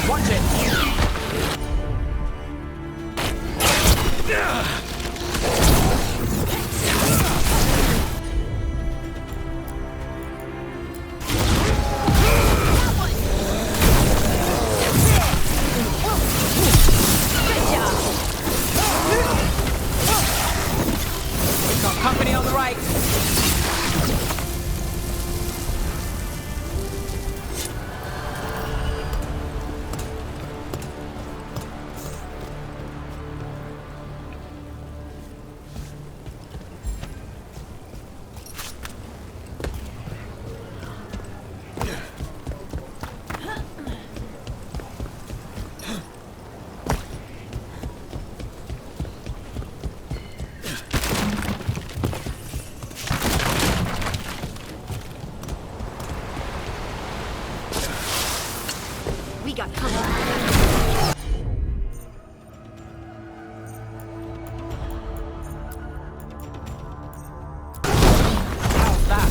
Watch it! Got company on the right. We got company. How's that?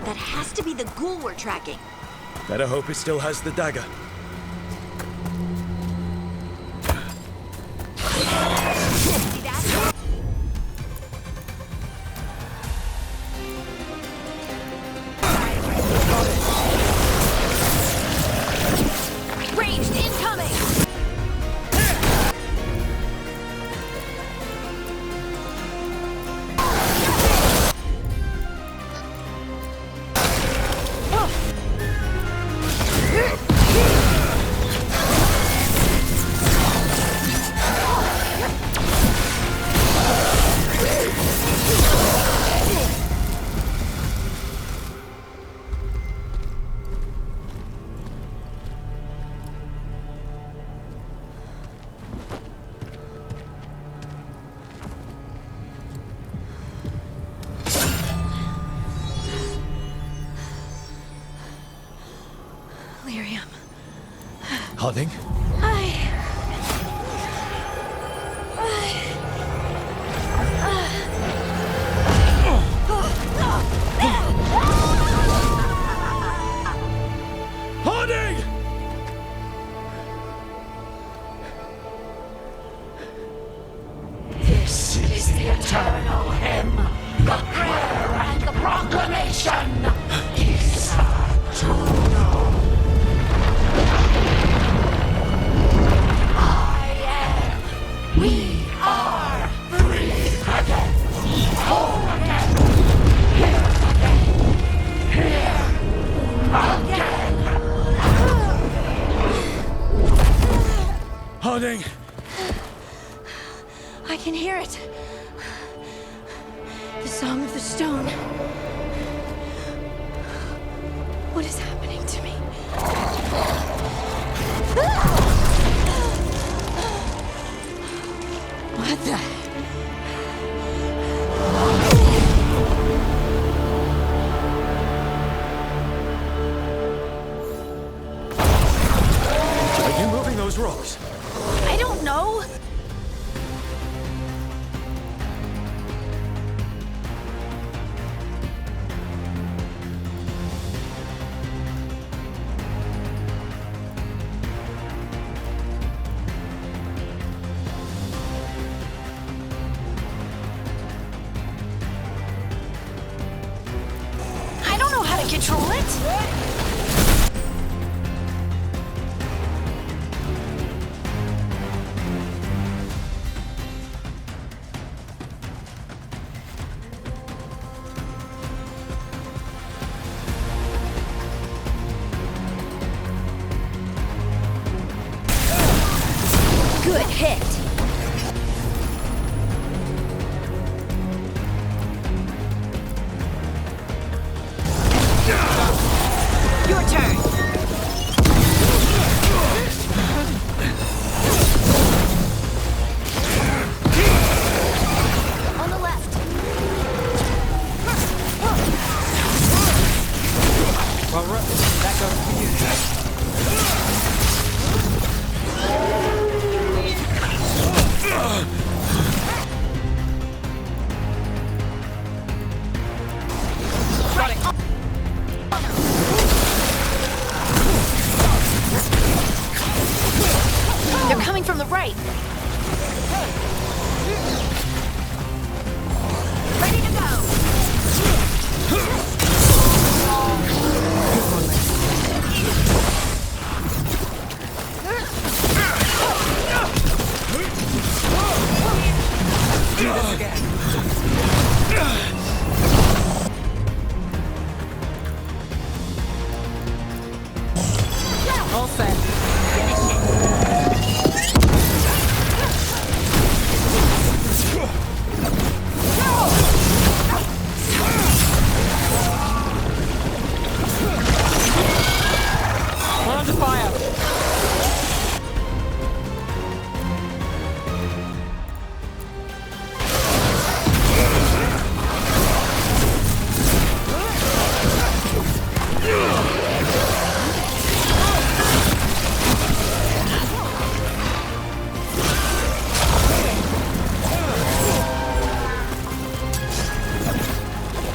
That has to be the ghoul we're tracking. Better hope it still has the dagger. See that? Ranged incoming! Lyrium. Harding? Harding! This is the eternal hymn, the prayer and the proclamation. Isa to know. I am. We are free again. Whole again. Here again. Harding! I can hear it. The song of the stone. What is happening to me? What the? control it? Good hit. Your turn. On the left. Well, that goes for you. Got it. They're coming from the right. Ready to go. Do this again. All set. We're under fire.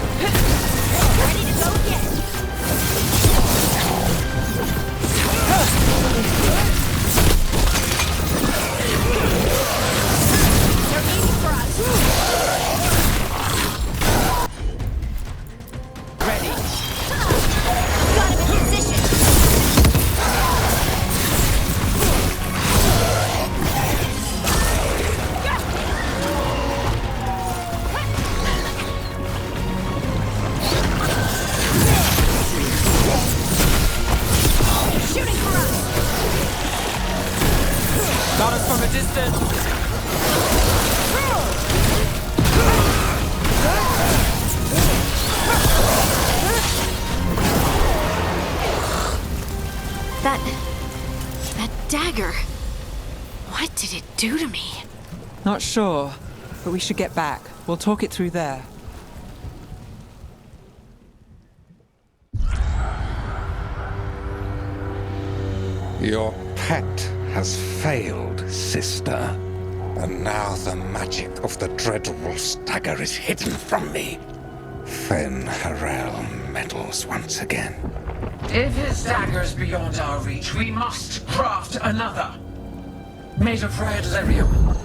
Ready to go again. They're aiming for us. Ready. Got him in position. Shooting for us. Got us from a distance. That dagger. What did it do to me? Not sure, but we should get back. We'll talk it through there. Your pet has failed, sister. And now the magic of the dreadful dagger is hidden from me. Fen Harel meddles once again. If his dagger's beyond our reach, we must craft another. Made of red lyrium.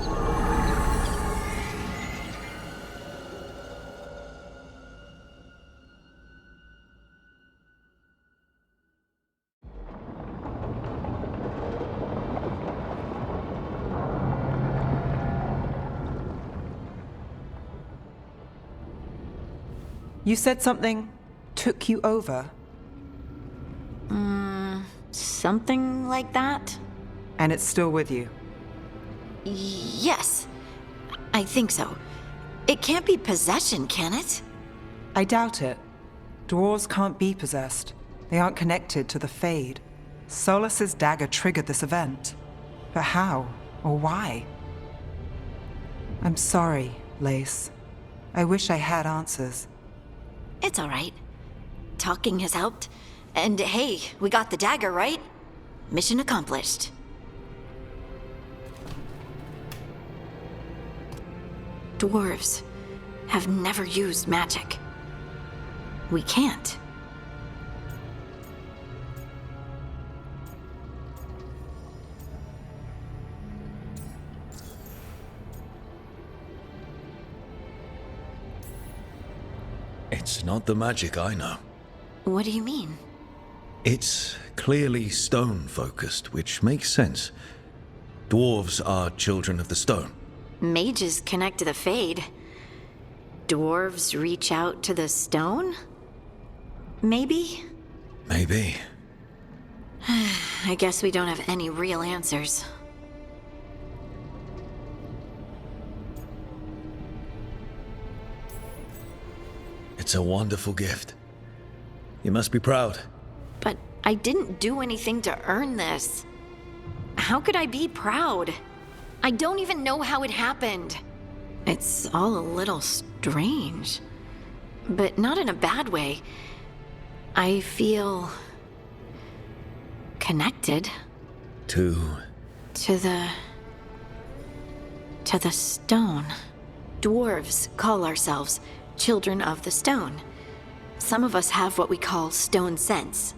You said something took you over, Something like that? and it's still with you. Yes. I think so. It can't be possession, can it? I doubt it. Dwarves can't be possessed. They aren't connected to the Fade. Solas's dagger triggered this event. But how? Or why? I'm sorry, Lace. I wish I had answers. It's all right. Talking has helped. And hey, we got the dagger, right? Mission accomplished. Dwarves have never used magic. We can't. It's not the magic I know. What do you mean? It's clearly stone-focused, which makes sense. Dwarves are children of the stone. Mages connect to the Fade. Dwarves reach out to the stone? Maybe? Maybe. I guess we don't have any real answers. It's a wonderful gift. You must be proud. But I didn't do anything to earn this. How could I be proud? I don't even know how it happened. It's all a little strange. But not in a bad way. I feel... connected. To To the stone. Dwarves call ourselves children of the stone. Some of us have what we call stone sense.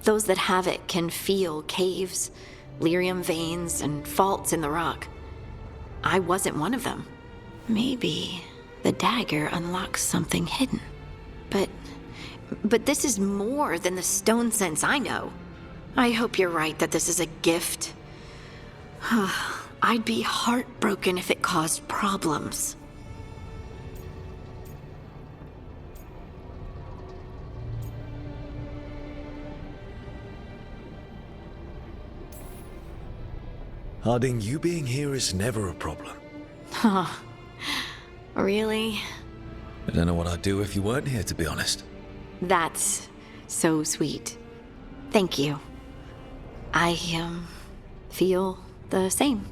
Those that have it can feel caves, lyrium veins, and faults in the rock. I wasn't one of them. Maybe the dagger unlocks something hidden. But this is more than the stone sense I know. I hope you're right that this is a gift. I'd be heartbroken if it caused problems. Harding, you being here is never a problem. Huh. Really? I don't know what I'd do if you weren't here, to be honest. That's so sweet. Thank you. I, feel the same.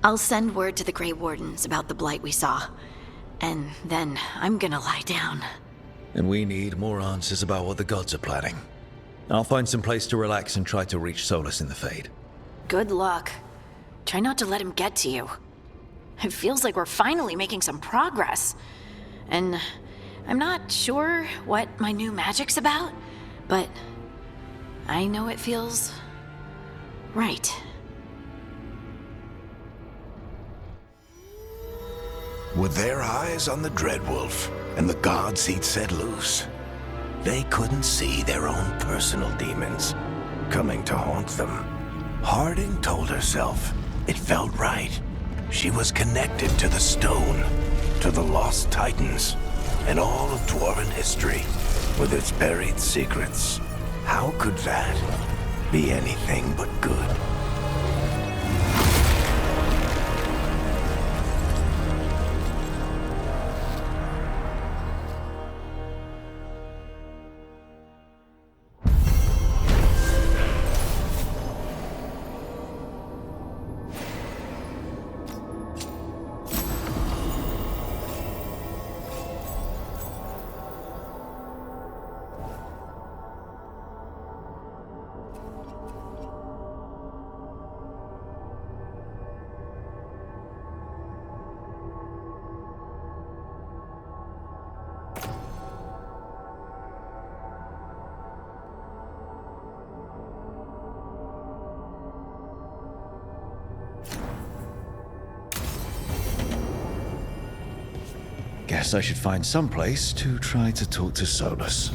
I'll send word to the Grey Wardens about the blight we saw. And then I'm gonna lie down. And we need more answers about what the gods are planning. I'll find some place to relax and try to reach Solas in the Fade. Good luck. Try not to let him get to you. It feels like we're finally making some progress. And I'm not sure what my new magic's about, but I know it feels right. With their eyes on the Dreadwolf and the gods he'd set loose, they couldn't see their own personal demons coming to haunt them. Harding told herself it felt right. She was connected to the stone, to the lost titans, and all of Dwarven history with its buried secrets. How could that be anything but good? Guess I should find some place to try to talk to Solas.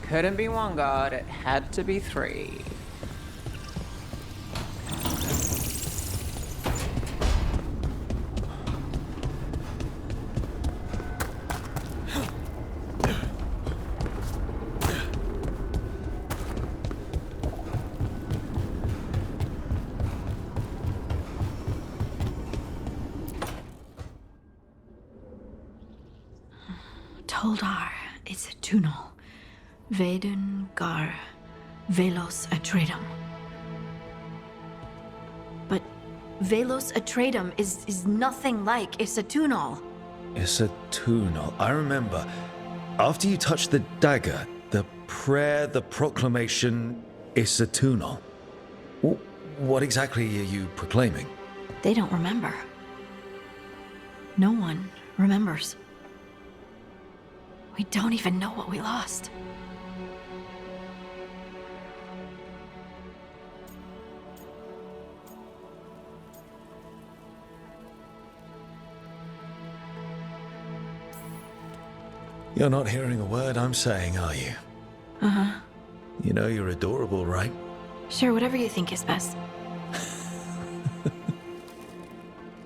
Couldn't be one god, it had to be three. Toldar, it's a Tunal. Veilguard, Velos Atreitum. But Velos Atreitum is nothing like Isatunal. Isatunal. I remember. After you touched the dagger, the prayer, the proclamation, Isatunal. What exactly are you proclaiming? They don't remember. No one remembers. We don't even know what we lost. You're not hearing a word I'm saying, are you? Uh-huh. You know you're adorable, right? Sure, whatever you think is best.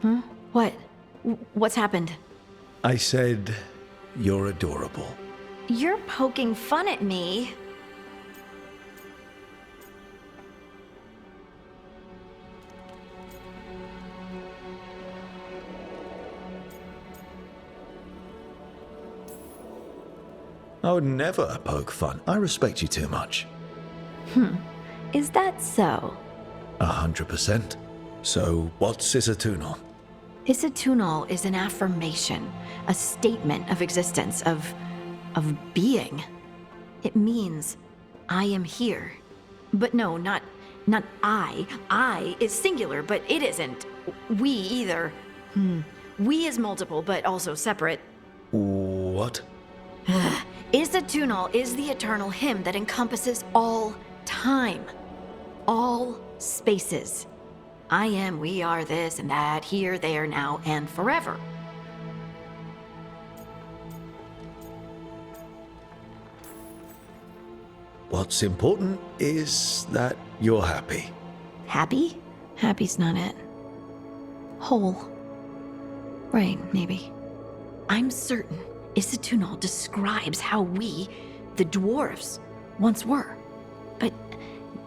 Huh? What? What's happened? I said you're adorable. You're poking fun at me. I would never poke fun. I respect you too much. Is that so? 100%. So, what's Isatunal? Isatunal is an affirmation, a statement of existence, of being. It means, I am here. But no, not I. I is singular, but it isn't. We either. We is multiple, but also separate. What? Isatunal is the eternal hymn that encompasses all time, all spaces. I am, we are, this and that, here, there, now, and forever. What's important is that you're happy. Happy? Happy's not it. Whole. Right, maybe. I'm certain Isatunal describes how we, the dwarves, once were. But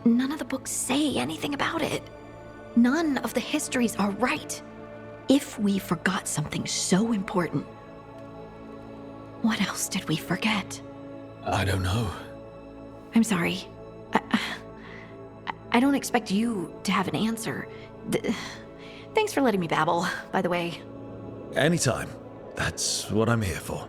none of the books say anything about it. None of the histories are right. If we forgot something so important, what else did we forget? I don't know. I'm sorry. I don't expect you to have an answer. Thanks for letting me babble, by the way. Anytime. That's what I'm here for.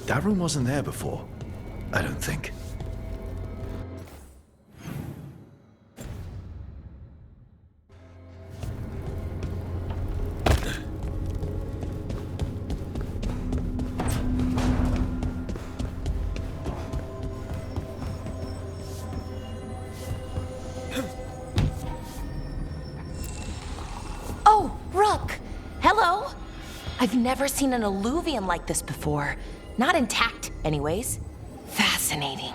That room wasn't there before. I don't think. Oh, Rook! Hello? I've never seen an alluvium like this before. Not intact, anyways. Fascinating.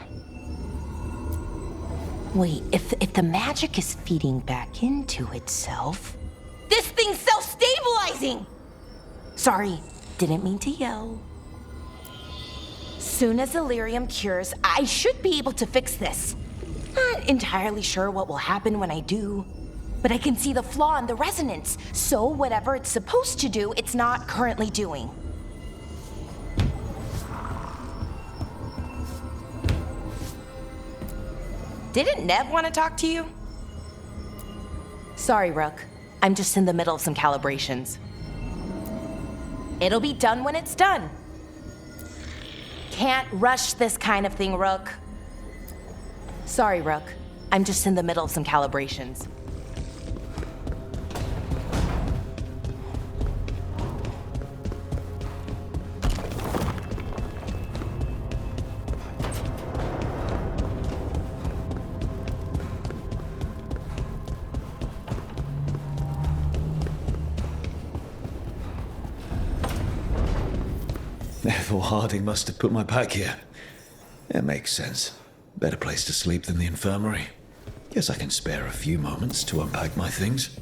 Wait, if the magic is feeding back into itself... This thing's self-stabilizing! Sorry, didn't mean to yell. Soon as Illyrium cures, I should be able to fix this. Not entirely sure what will happen when I do. But I can see the flaw in the resonance, so whatever it's supposed to do, it's not currently doing. Didn't Nev want to talk to you? Sorry, Rook. I'm just in the middle of some calibrations. It'll be done when it's done. Can't rush this kind of thing, Rook. Sorry, Rook. I'm just in the middle of some calibrations. Ethel Harding must have put my pack here. It makes sense. Better place to sleep than the infirmary. Guess I can spare a few moments to unpack my things.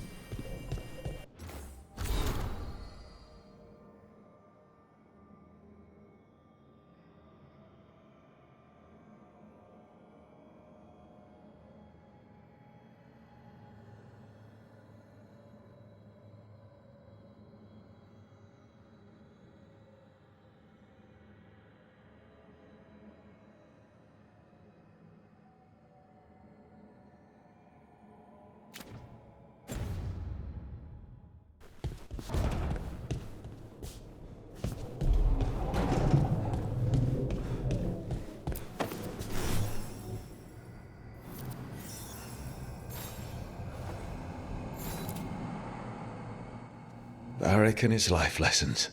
Varric and his life lessons.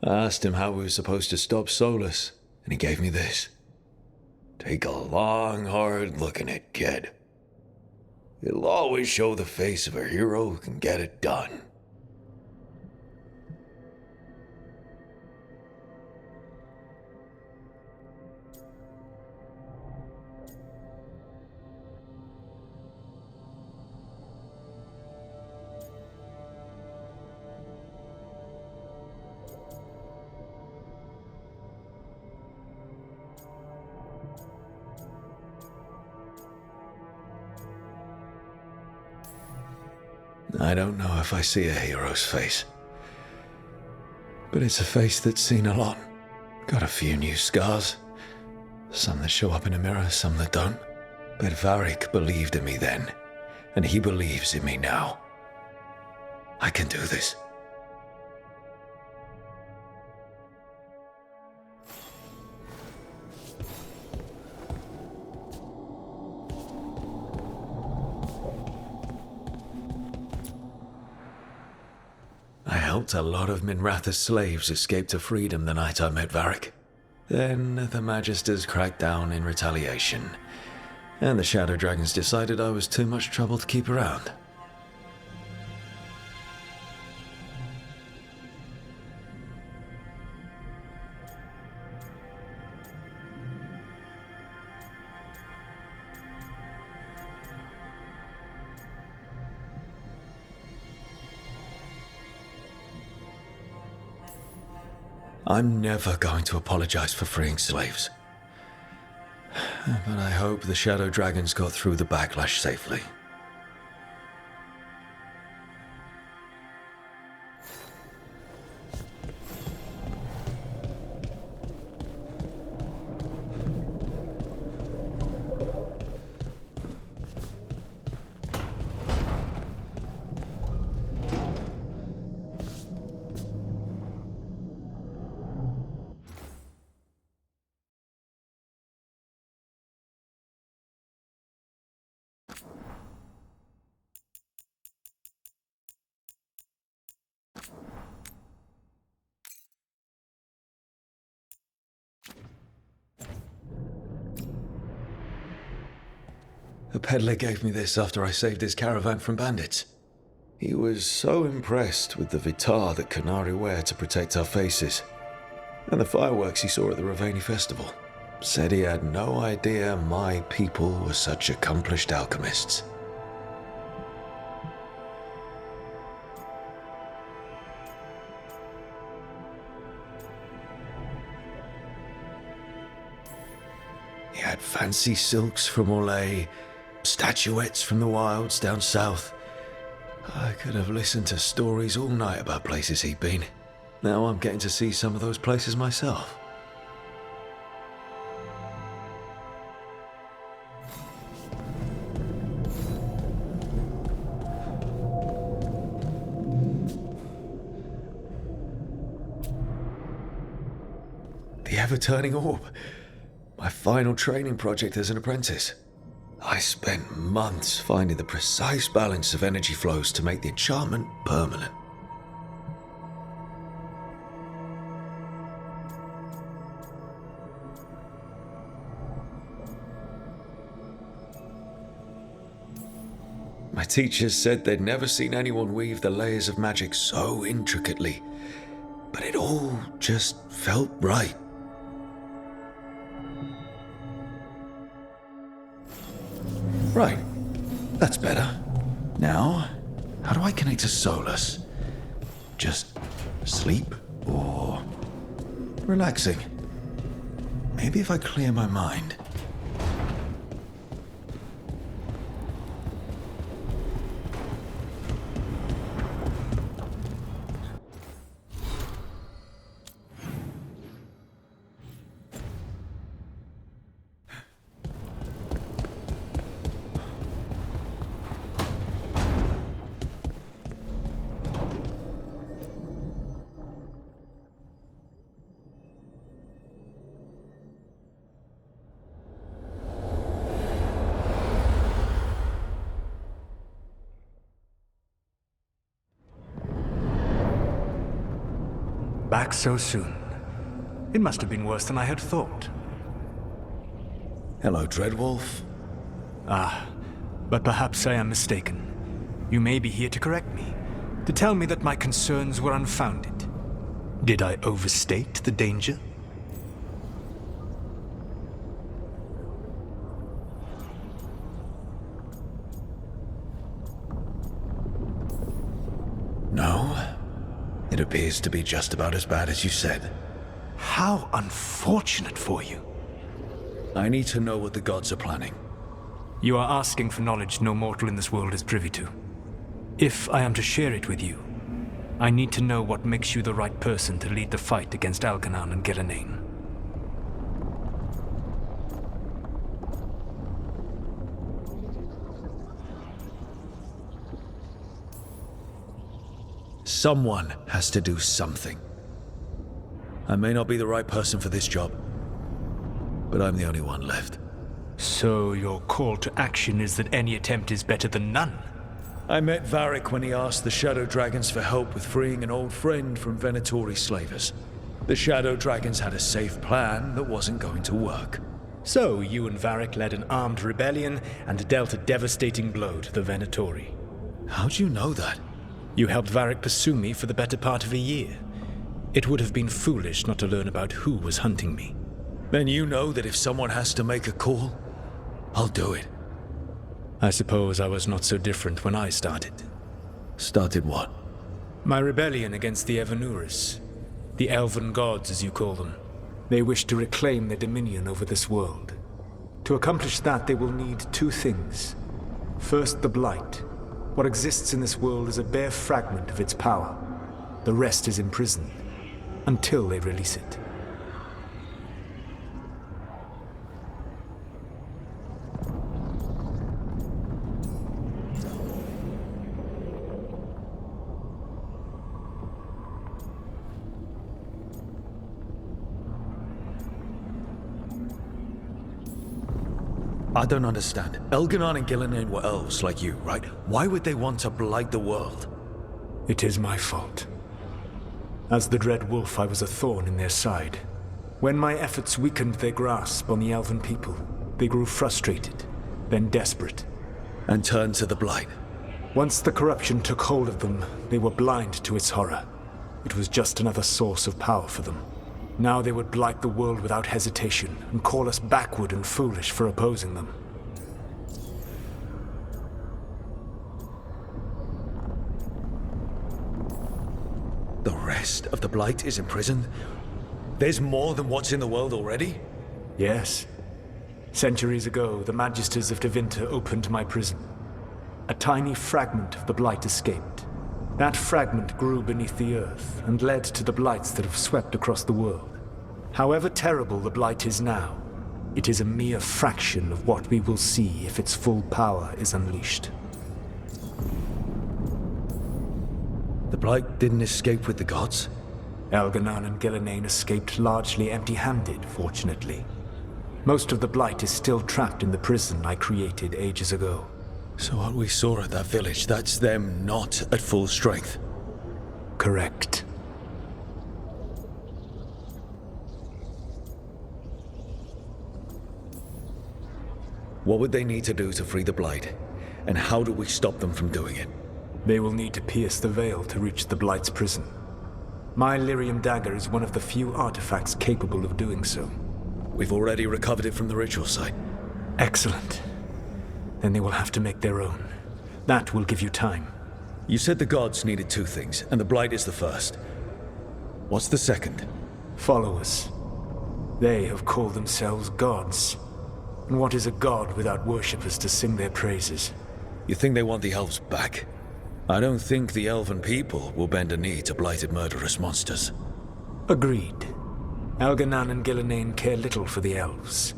I asked him how we were supposed to stop Solas, and he gave me this. Take a long, hard look at it, kid. It'll always show the face of a hero who can get it done. I don't know if I see a hero's face. But it's a face that's seen a lot. Got a few new scars. Some that show up in a mirror, some that don't. But Varric believed in me then, and he believes in me now. I can do this. I helped a lot of Minratha's slaves escape to freedom the night I met Varric. Then the Magisters cracked down in retaliation, and the Shadow Dragons decided I was too much trouble to keep around. I'm never going to apologize for freeing slaves. But I hope the Shadow Dragons got through the backlash safely. A peddler gave me this after I saved his caravan from bandits. He was so impressed with the vitar that Canari wear to protect our faces, and the fireworks he saw at the Ravani festival. Said he had no idea my people were such accomplished alchemists. He had fancy silks from Orlais, statuettes from the wilds down south. I could have listened to stories all night about places he'd been. Now I'm getting to see some of those places myself. The ever-turning orb. My final training project as an apprentice. I spent months finding the precise balance of energy flows to make the enchantment permanent. My teachers said they'd never seen anyone weave the layers of magic so intricately, but it all just felt right. Right, that's better. Now, how do I connect to Solas? Just sleep or relaxing? Maybe if I clear my mind. Back so soon. It must have been worse than I had thought. Hello, Dreadwolf. But perhaps I am mistaken. You may be here to correct me, to tell me that my concerns were unfounded. Did I overstate the danger? No. It appears to be just about as bad as you said. How unfortunate for you. I need to know what the gods are planning. You are asking for knowledge no mortal in this world is privy to. If I am to share it with you, I need to know what makes you the right person to lead the fight against Algernon and Gillenane. Someone has to do something. I may not be the right person for this job, but I'm the only one left. So your call to action is that any attempt is better than none? I met Varric when he asked the Shadow Dragons for help with freeing an old friend from Venatori slavers. The Shadow Dragons had a safe plan that wasn't going to work. So you and Varric led an armed rebellion and dealt a devastating blow to the Venatori. How'd you know that? You helped Varric pursue me for the better part of a year. It would have been foolish not to learn about who was hunting me. Then you know that if someone has to make a call, I'll do it. I suppose I was not so different when I started. Started what? My rebellion against the Evanuris. The elven gods, as you call them. They wish to reclaim their dominion over this world. To accomplish that, they will need two things. First, the Blight. What exists in this world is a bare fragment of its power. The rest is imprisoned, until they release it. I don't understand. Elganon and Gillenane were elves like you, right? Why would they want to blight the world? It is my fault. As the Dread Wolf, I was a thorn in their side. When my efforts weakened their grasp on the elven people, they grew frustrated. then desperate. And turned to the Blight. Once the corruption took hold of them, they were blind to its horror. It was just another source of power for them. Now they would blight the world without hesitation and call us backward and foolish for opposing them. The rest of the Blight is imprisoned? There's more than what's in the world already? Yes. Centuries ago, the Magisters of Tevinter opened my prison. A tiny fragment of the Blight escaped. That fragment grew beneath the earth and led to the Blights that have swept across the world. However terrible the Blight is now, it is a mere fraction of what we will see if its full power is unleashed. The Blight didn't escape with the gods? Elganon and Gillenane escaped largely empty-handed, fortunately. Most of the Blight is still trapped in the prison I created ages ago. So what we saw at that village, that's them not at full strength? Correct. What would they need to do to free the Blight? And how do we stop them from doing it? They will need to pierce the veil to reach the Blight's prison. My Lyrium dagger is one of the few artifacts capable of doing so. We've already recovered it from the ritual site. Excellent. Then they will have to make their own. That will give you time. You said the gods needed two things, and the Blight is the first. What's the second? Followers. They have called themselves gods. And what is a god without worshippers to sing their praises? You think they want the elves back? I don't think the elven people will bend a knee to blighted murderous monsters. Agreed. Elganon and Gillenane care little for the elves.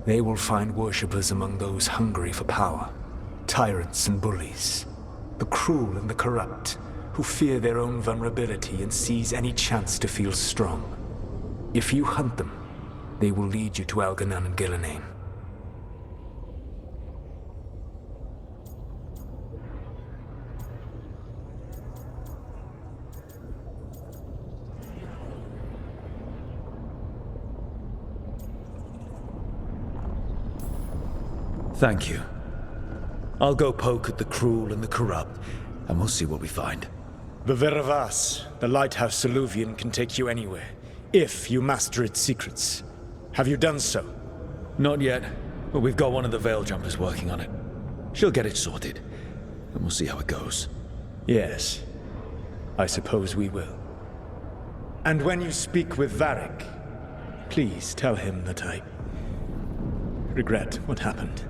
They will find worshippers among those hungry for power. Tyrants and bullies. The cruel and the corrupt, who fear their own vulnerability and seize any chance to feel strong. If you hunt them, they will lead you to Elganon and Gillenane. Thank you. I'll go poke at the cruel and the corrupt, and we'll see what we find. The Veravas, the lighthouse Soluvian, can take you anywhere, if you master its secrets. Have you done so? Not yet, but we've got one of the Veil Jumpers working on it. She'll get it sorted, and we'll see how it goes. Yes, I suppose we will. And when you speak with Varric, please tell him that I regret what happened.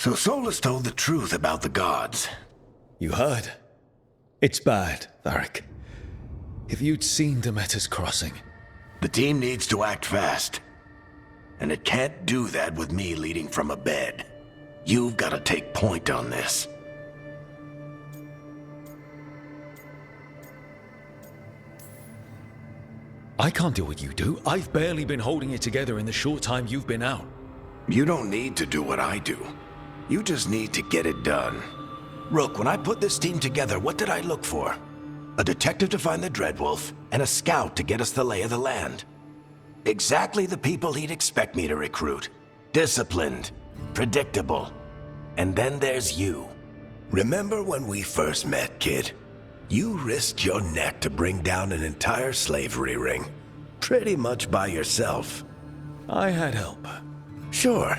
So Solas told the truth about the gods. You heard? It's bad, Varric. If you'd seen Demeter's crossing... The team needs to act fast. And it can't do that with me leading from a bed. You've got to take point on this. I can't do what you do. I've barely been holding it together in the short time you've been out. You don't need to do what I do. You just need to get it done. Rook, when I put this team together, what did I look for? A detective to find the Dreadwolf, and a scout to get us the lay of the land. Exactly the people he'd expect me to recruit. Disciplined, predictable. And then there's you. Remember when we first met, kid? You risked your neck to bring down an entire slavery ring. Pretty much by yourself. I had help. Sure.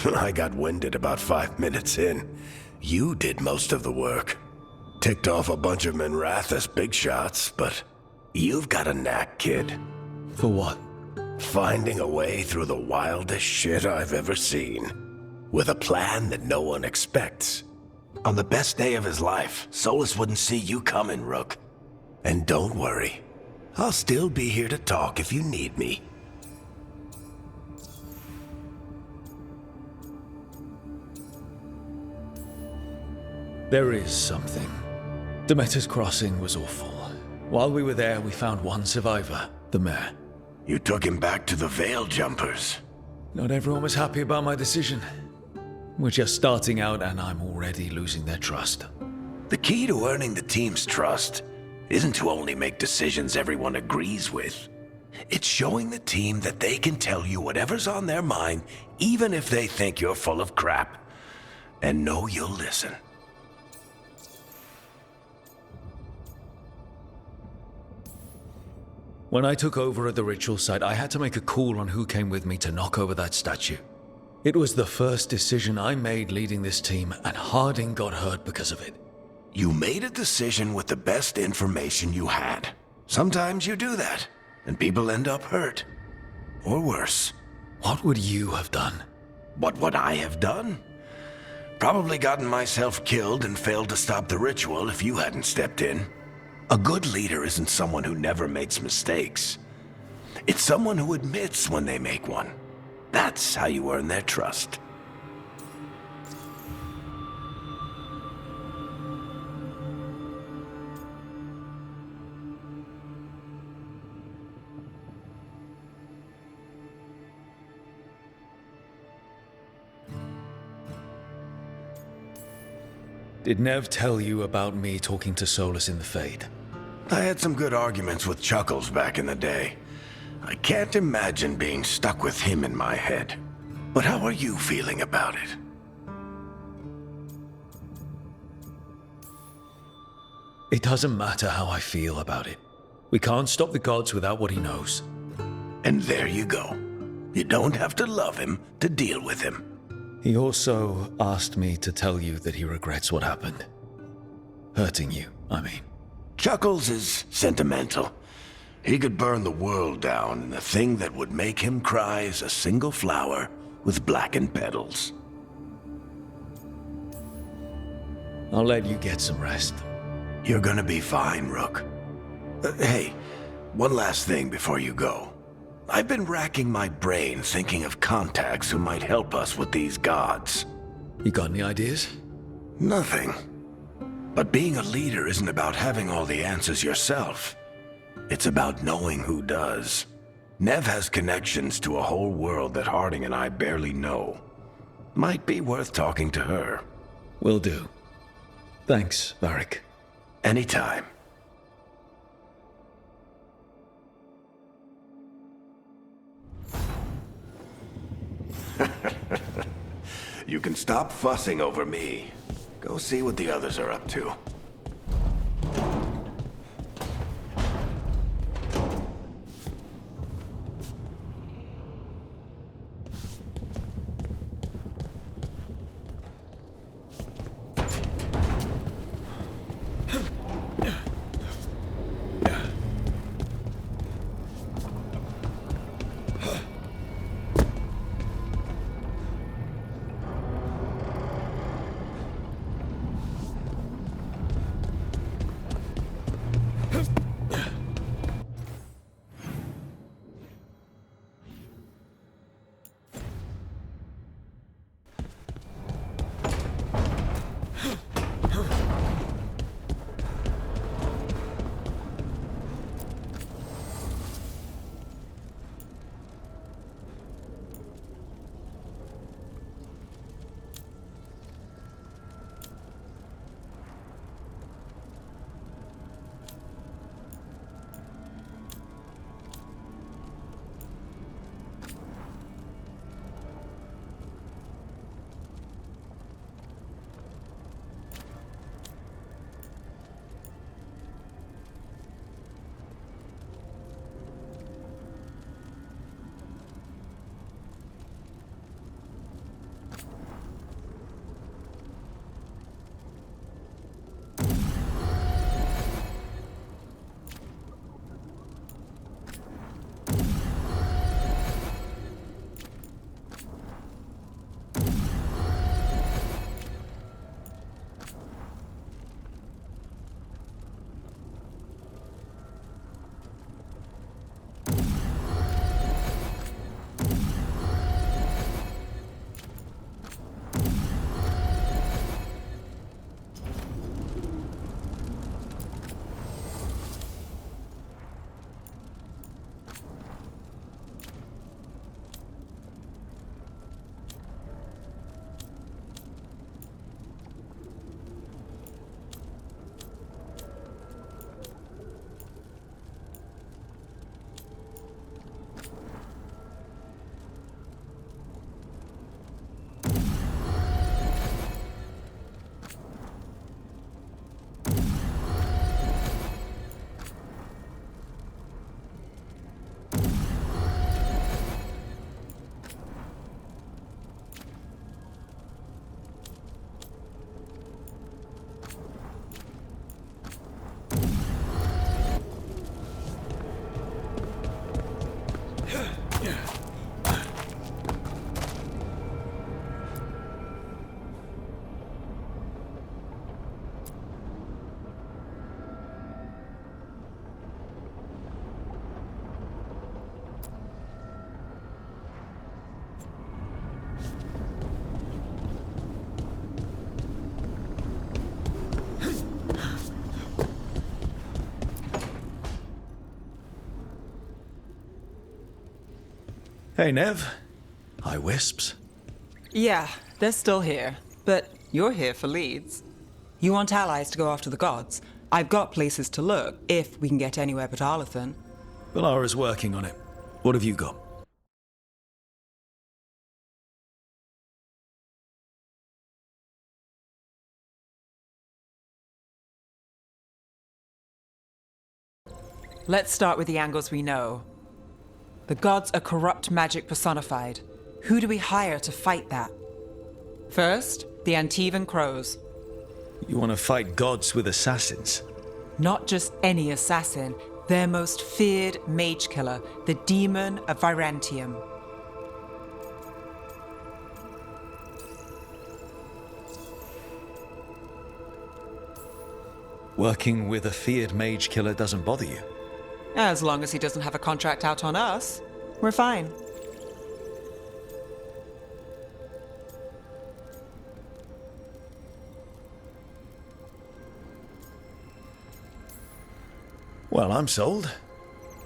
I got winded about 5 minutes in. You did most of the work. Ticked off a bunch of Minrathous big shots, but you've got a knack, kid. For what? Finding a way through the wildest shit I've ever seen. With a plan that no one expects. On the best day of his life, Solas wouldn't see you coming, Rook. And don't worry. I'll still be here to talk if you need me. There is something. Demeter's Crossing was awful. While we were there, we found one survivor, the mayor. You took him back to the Veil Jumpers. Not everyone was happy about my decision. We're just starting out and I'm already losing their trust. The key to earning the team's trust isn't to only make decisions everyone agrees with. It's showing the team that they can tell you whatever's on their mind, even if they think you're full of crap. And know you'll listen. When I took over at the ritual site, I had to make a call on who came with me to knock over that statue. It was the first decision I made leading this team, and Harding got hurt because of it. You made a decision with the best information you had. Sometimes you do that, and people end up hurt. Or worse. What would you have done? What would I have done? Probably gotten myself killed and failed to stop the ritual if you hadn't stepped in. A good leader isn't someone who never makes mistakes. It's someone who admits when they make one. That's how you earn their trust. Did Nev tell you about me talking to Solas in the Fade? I had some good arguments with Chuckles back in the day. I can't imagine being stuck with him in my head. But how are you feeling about it? It doesn't matter how I feel about it. We can't stop the gods without what he knows. And there you go. You don't have to love him to deal with him. He also asked me to tell you that he regrets what happened. Hurting you, I mean. Chuckles is sentimental. He could burn the world down, and the thing that would make him cry is a single flower with blackened petals. I'll let you get some rest. You're gonna be fine, Rook. Hey, one last thing before you go. I've been racking my brain thinking of contacts who might help us with these gods. You got any ideas? Nothing. But being a leader isn't about having all the answers yourself. It's about knowing who does. Nev has connections to a whole world that Harding and I barely know. Might be worth talking to her. Will do. Thanks, Varric. Anytime. You can stop fussing over me. Go see what the others are up to. Hey, Nev. Hi, Wisps. Yeah, they're still here. But you're here for leads. You want allies to go after the gods? I've got places to look, if we can get anywhere but Arlathan. Valara's working on it. What have you got? Let's start with the angles we know. The gods are corrupt magic personified. Who do we hire to fight that? First, the Antivan Crows. You want to fight gods with assassins? Not just any assassin, their most feared mage killer, the Demon of Virantium. Working with a feared mage killer doesn't bother you? As long as he doesn't have a contract out on us, we're fine. Well, I'm sold.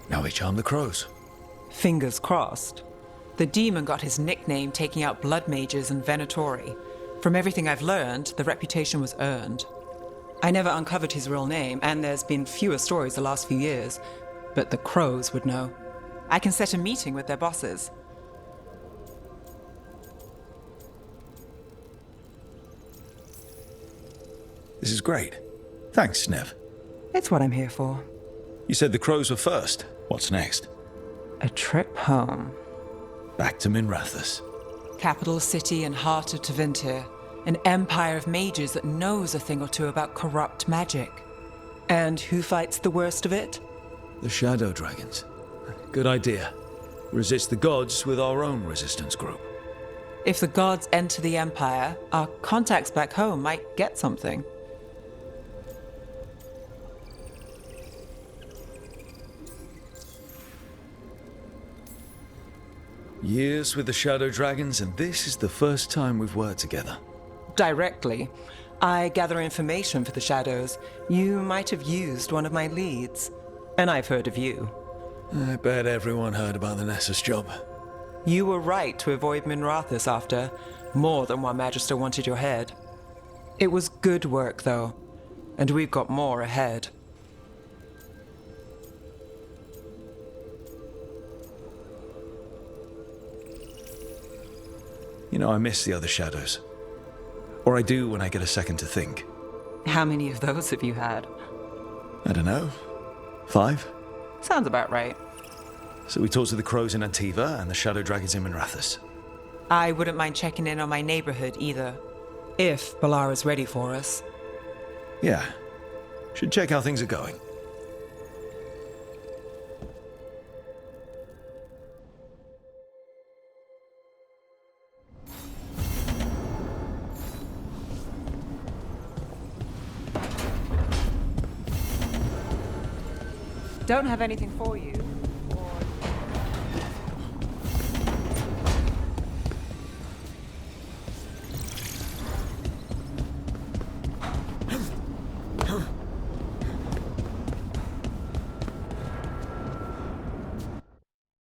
Now we charm the crows. Fingers crossed. The demon got his nickname taking out blood mages and Venatori. From everything I've learned, the reputation was earned. I never uncovered his real name, and there's been fewer stories the last few years, but the crows would know. I can set a meeting with their bosses. This is great. Thanks, Nev. It's what I'm here for. You said the crows were first. What's next? A trip home. Back to Minrathous. Capital city and heart of Tevinter. An empire of mages that knows a thing or two about corrupt magic. And who fights the worst of it? The Shadow Dragons. Good idea. Resist the gods with our own resistance group. If the gods enter the empire, our contacts back home might get something. Years with the Shadow Dragons, and this is the first time we've worked together. Directly. I gather information for the Shadows. You might have used one of my leads. And I've heard of you. I bet everyone heard about the Nessus job. You were right to avoid Minrathous after. More than one Magister wanted your head. It was good work, though. And we've got more ahead. You know, I miss the other Shadows. Or I do when I get a second to think. How many of those have you had? I don't know. 5? Sounds about right. So we talked to the crows in Antiva and the Shadow Dragons in Minrathous. I wouldn't mind checking in on my neighborhood either. If Balara's ready for us. Yeah. Should check how things are going. Don't have anything for you.